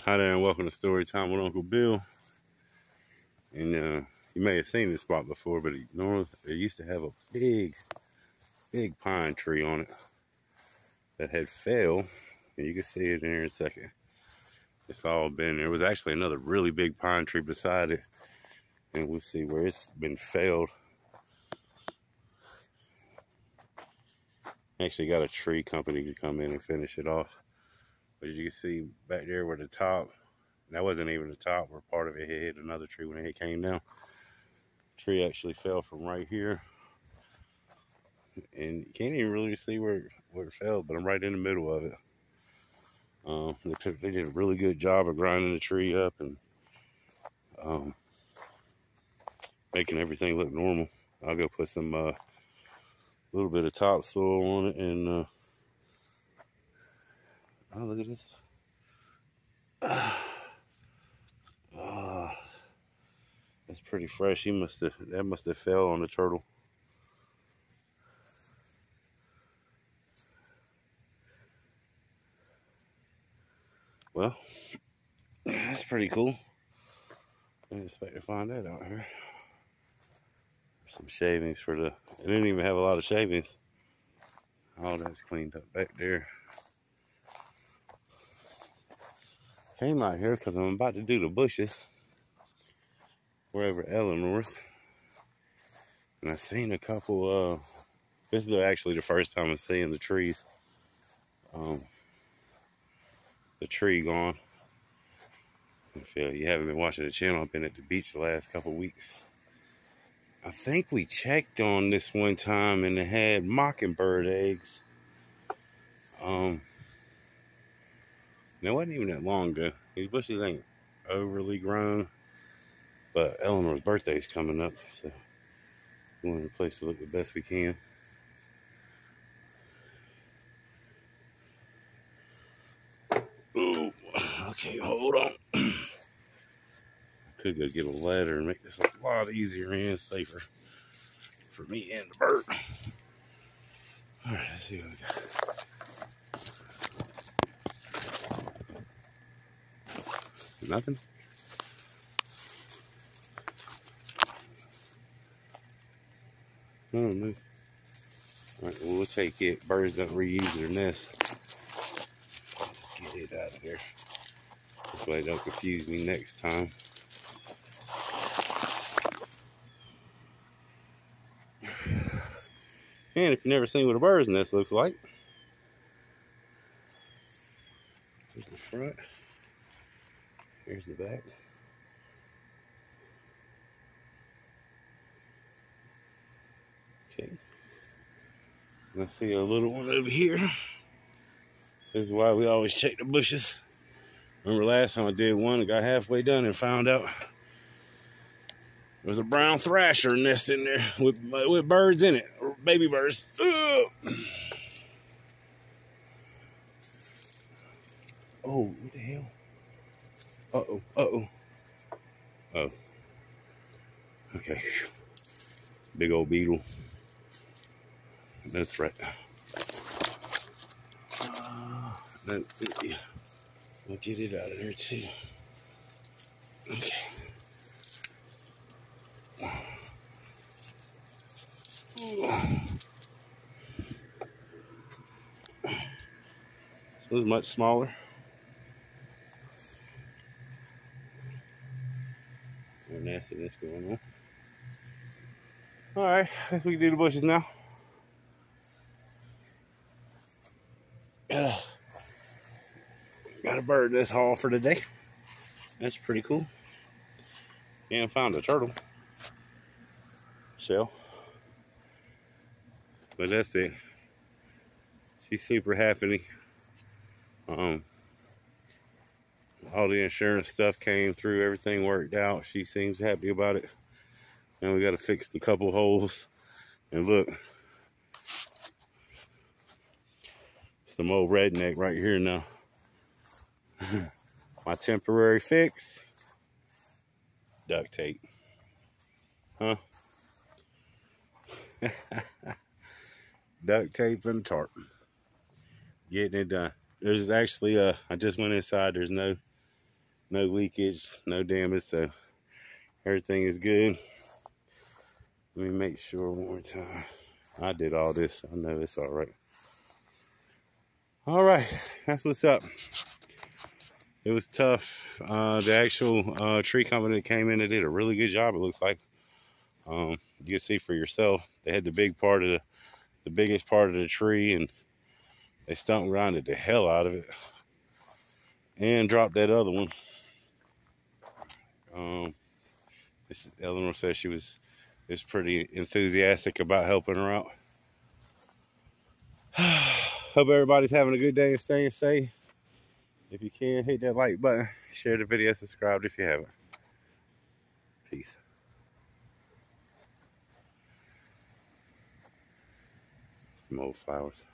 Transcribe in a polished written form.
Hi there and welcome to Story Time with Uncle Bill. And you may have seen this spot before, but it used to have a big pine tree on it that had fell. And you can see it in here in a second. It's all been, there was actually another really big pine tree beside it. And we'll see where it's been felled. Actually got a tree company to come in and finish it off. But as you can see back there where the top, that wasn't even the top, where part of it hit another tree when it came down. The tree actually fell from right here. And you can't even really see where it fell, but I'm right in the middle of it. They did a really good job of grinding the tree up and making everything look normal. I'll go put some little bit of topsoil on it and oh, look at this. That's pretty fresh. That must have fell on the turtle. Well, that's pretty cool. I didn't expect to find that out here. Some shavings for the, it didn't even have a lot of shavings. All that's cleaned up back there. Came out here because I'm about to do the bushes. Wherever Eleanors. And I seen a couple, this is actually the first time I'm seeing the trees. The tree gone. If you haven't been watching the channel, I've been at the beach the last couple weeks. I think we checked on this one time and it had mockingbird eggs. It wasn't even that long ago. These bushes ain't overly grown, but Eleanor's birthday's coming up, so we want a place to look the best we can. Ooh, okay, hold on. I could go get a ladder and make this a lot easier and safer for me and the bird. All right, let's see what we got. Nothing? Oh, no. All right, well, we'll take it. Birds don't reuse their nest. Just get it out of there. This way it don't confuse me next time. And if you've never seen what a bird's nest looks like, here's the front. Here's the back. Okay. I see a little one over here. This is why we always check the bushes. Remember last time I did one, I got halfway done and found out there was a brown thrasher nest in there with birds in it, or baby birds. Ugh. Oh, what the hell? Uh-oh, uh-oh. Oh. Okay. Big old beetle. No threat. We'll get it out of there too. Okay. So it's much smaller. No nastiness going on. Alright, I guess we can do the bushes now. Got a bird this haul for today. That's pretty cool. And found a turtle shell. But that's it. She's super happy. All the insurance stuff came through, everything worked out. She seems happy about it. And we got to fix the couple holes. And look, some old redneck right here now. My temporary fix, duct tape. Huh? Duct tape and tarp. Getting it done. There's actually I just went inside. There's no no leakage, no damage, so everything is good. Let me make sure one more time. I did all this. I know it's all right. All right, that's what's up. It was tough. The actual tree company that came in, they did a really good job, it looks like. You can see for yourself. They had the big part of the biggest part of the tree, and they stump grinded the hell out of it and dropped that other one. Eleanor said she was pretty enthusiastic about helping her out. Hope everybody's having a good day and staying safe. If you can, hit that like button, share the video, subscribe if you haven't. Peace. Some old flowers.